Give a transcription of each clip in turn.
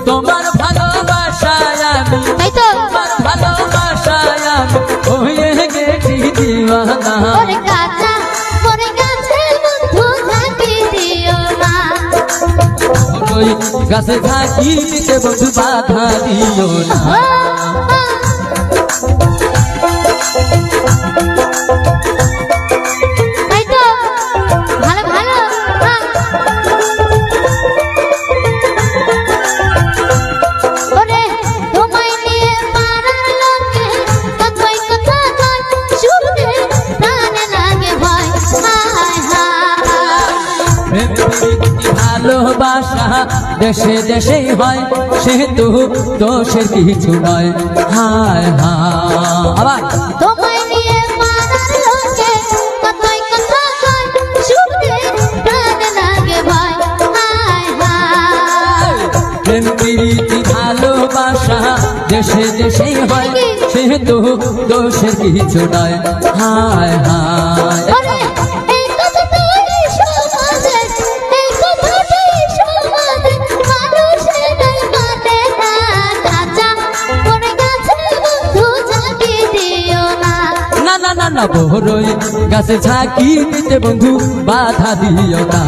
তোমার ভালোবাসায় আমি তোমার ভালোবাসায় আমি হয়ে গেছি দিওয়ানা ওরে কাঁচা ওরে গাছের বন্ধু ঝাঁকি দিও না ওই গাছে ঝাঁকি দিতে বন্ধু বাধা দিও না তাই তো ভালো ভালো ওরে তোমায় নিয়ে পাড়ার লোকে কতই কথা কয় শুনতে প্রাণে লাগে ভয় হায় হায় ভালোবাসা দেশে দেশেই হয় সেহেতু দোষের কিছু নয় হায় হায় আবার তোমায় নিয়ে পাড়ার লোকে কতই কথা কয় শুনতে প্রাণে লাগে ভয় হায় হায় প্রেম প্রীতি ভালোবাসা দেশে দেশেই হয় সেহেতু দোষের কিছু নয় হায় হায় ওরে এই কথাটাই সমাজে এই কথাটাই সমাজে মানুষের মানে না কাঁচা ওরে গাছের বন্ধু ঝাঁকি দিও না না না না না বড়ই গাছে ঝাঁকি দিতে বন্ধু বাধা দিও না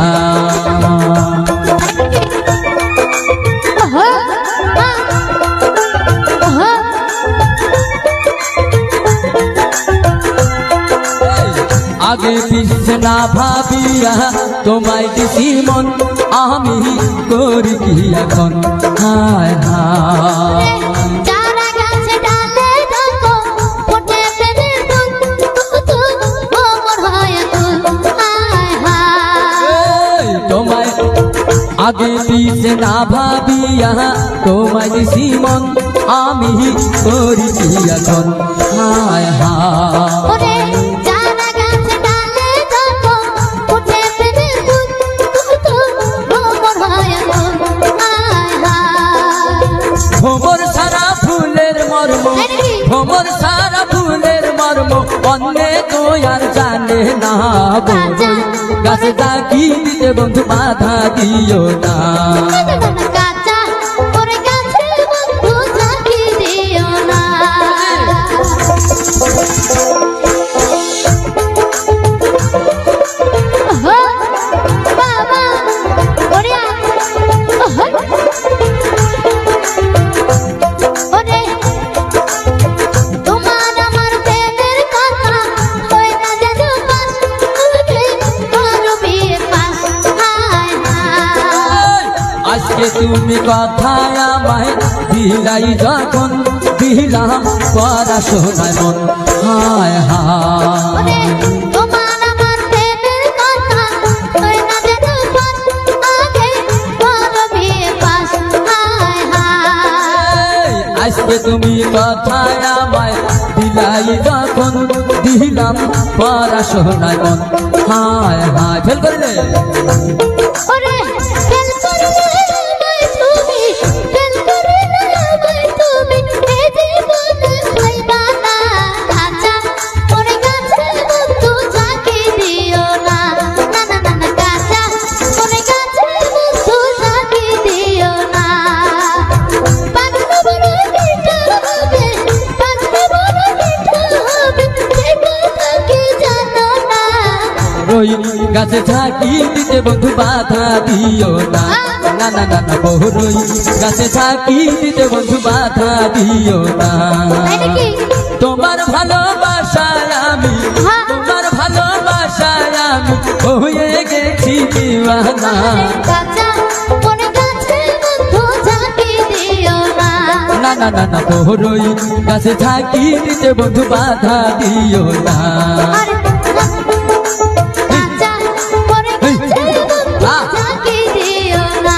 আগে পিছে না ভাবিয়া তোমায় দিছি মন আমি করি কি এখন হায় হায় চারা গাছে ডালে দেখো ফোটে প্রেমের ফুল তুল ভ্রমর হয় তুল হায় হায় তোমায় আগে পিছে না ভাবিয়া তোমায় দিছি মন আমি করি কি এখন হায় হায় ওরে চারা গাছে ডালে দেখো ফোটে প্রেমের ফুল তুল ভ্রমর হয় তুল হায় হায় ভোমর সারা ফুলের মর্ম ভোমর সারা ফুলের মর্ম অন্যে তো আর জানে না বড়ই গাছে ডাকি দিতে বন্ধু বাধা দিও না কাঁচা ওরে গাছের বন্ধু ঝাঁকি দিও না বাবা ওরে ওরে তোমার আমার প্রেমের কথা হয় না যেন পাস উঠে করো বিয়ে পাস হায় হায় আজকে তুমি কথায় আমায় দিলাই যখন দিলাম পড়াশোনায় মন হায় ওরে হায় তোমার আমার প্রেমের কথা হয় না যেন পাস আগে করো বিয়ে পাস হায় হায় আজকে তুমি কথায় আমায় দিলাই যখন দিলাম পড়াশোনায় মন হায় হায় ফেল করলে ওরে ফেল করলে আমায় তুমি ফেল করলে আমায় তুমি এ জীবনে পাইবা না কাঁচা ওরে গাছের বন্ধু ঝাঁকি দিও না না না না না কাঁচা ওরে গাছের বন্ধু ঝাঁকি দিও না পাগল বড় মিঠা হবে পাগল বড় মিঠা হবে সে কথা কি জানো না ওই গাছে ঝাঁকি দিতে বন্ধু বাধা দিও না না না না না বড়ই গাছে ঝাঁকি দিতে বন্ধু বাধা দিও না তাই নাকি তোমার ভালোবাসায় আমি তোমার ভালোবাসায় আমি হয়ে গেছি দিওয়ানা কাঁচা ওরে গাছের বন্ধু ঝাঁকি দিও না না না না না বড়ই গাছে ঝাঁকি দিতে বন্ধু বাধা দিও না আরে কাঁচা ওরে গাছের বন্ধু ঝাঁকি দিও না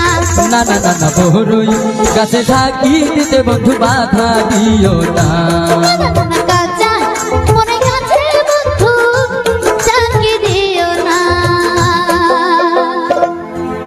না না না না বড়ই গাছে ঝাঁকি দিতে বন্ধু বাধা দিও না না না না